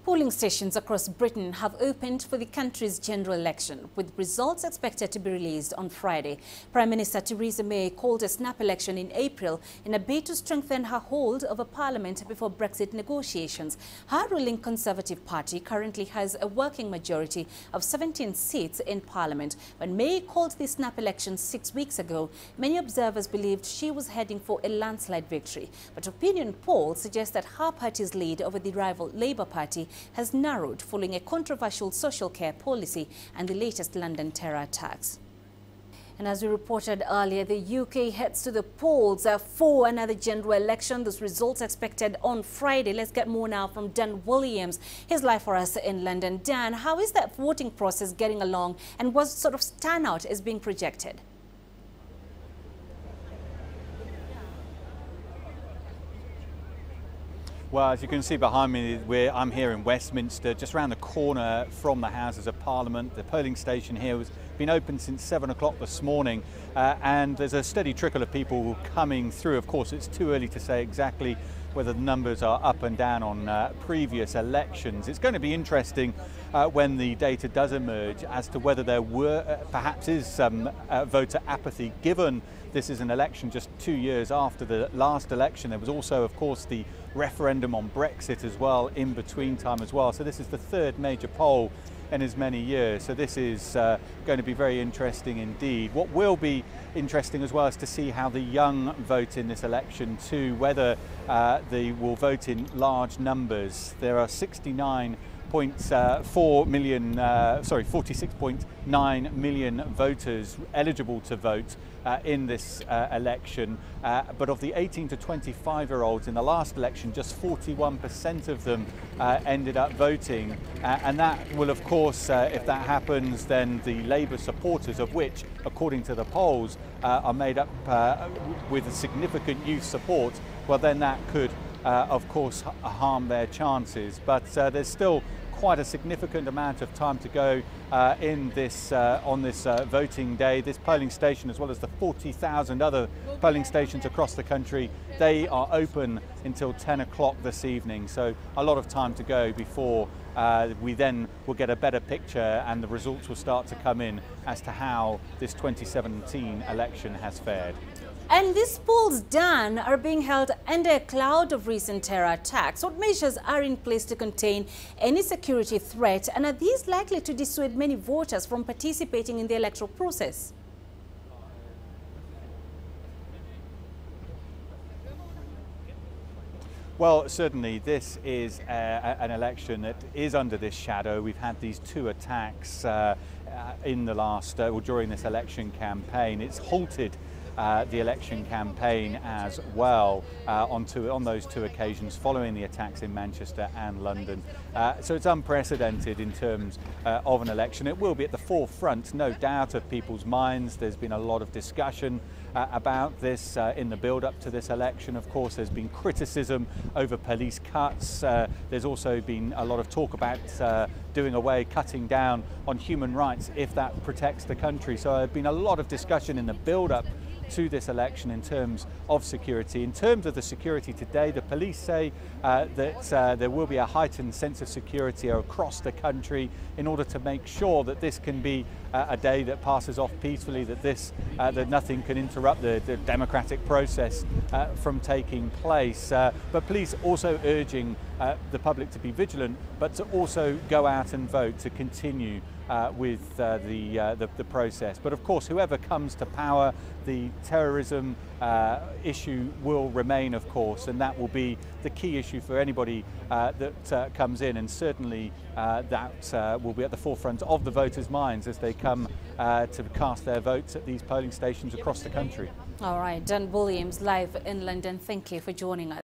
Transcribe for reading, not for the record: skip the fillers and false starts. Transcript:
Polling stations across Britain have opened for the country's general election, with results expected to be released on Friday. Prime Minister Theresa May called a snap election in April in a bid to strengthen her hold over Parliament before Brexit negotiations. Her ruling Conservative Party currently has a working majority of 17 seats in Parliament. When May called the snap election 6 weeks ago, many observers believed she was heading for a landslide victory. But opinion polls suggest that her party's lead over the rival Labour Party has narrowed following a controversial social care policy and the latest London terror attacks. And as we reported earlier, the UK heads to the polls for another general election. Those results expected on Friday. Let's get more now from Dan Williams. He's live for us in London. Dan, how is that voting process getting along, and what sort of turnout is being projected? Well, as you can see behind me, I'm here in Westminster, just around the corner from the Houses of Parliament. The polling station here has been open since 7 o'clock this morning, and there's a steady trickle of people coming through. Of course, it's too early to say exactly whether the numbers are up and down on previous elections. It's going to be interesting when the data does emerge as to whether there perhaps is some voter apathy, given this is an election just 2 years after the last election. There was also, of course, the referendum on Brexit as well in between time as well. So this is the third major poll in as many years. So this is going to be very interesting indeed. What will be interesting as well is to see how the young vote in this election too, whether they will vote in large numbers. There are 46.9 million voters eligible to vote in this election, but of the 18 to 25-year-olds in the last election, just 41% of them ended up voting, and that will, of course, if that happens, then the Labour supporters, of which, according to the polls, are made up with significant youth support, well, then that could of course harm their chances. But there's still quite a significant amount of time to go in this on this voting day. This polling station, as well as the 40,000 other polling stations across the country, they are open until 10 o'clock this evening. So a lot of time to go before we then will get a better picture and the results will start to come in as to how this 2017 election has fared. And these polls, Dan, are being held under a cloud of recent terror attacks. What measures are in place to contain any security threat, and are these likely to dissuade many voters from participating in the electoral process? Well, certainly this is an election that is under this shadow. We've had these two attacks in the last or during this election campaign. It's halted the election campaign as well on those two occasions following the attacks in Manchester and London. So it's unprecedented in terms of an election. It will be at the forefront, no doubt, of people's minds. There's been a lot of discussion about this in the build-up to this election. Of course, there's been criticism over police cuts. There's also been a lot of talk about cutting down on human rights if that protects the country. So there's been a lot of discussion in the build-up to this election in terms of security. In terms of the security today, the police say that there will be a heightened sense of security across the country in order to make sure that this can be a day that passes off peacefully, that nothing can interrupt the democratic process from taking place. But police also urging the public to be vigilant, but to also go out and vote, to continue with the process. But of course, whoever comes to power, the terrorism issue will remain, of course, and that will be the key issue for anybody that comes in, and certainly that will be at the forefront of the voters' minds as they come to cast their votes at these polling stations across the country. All right, Dan Williams, live in London. Thank you for joining us.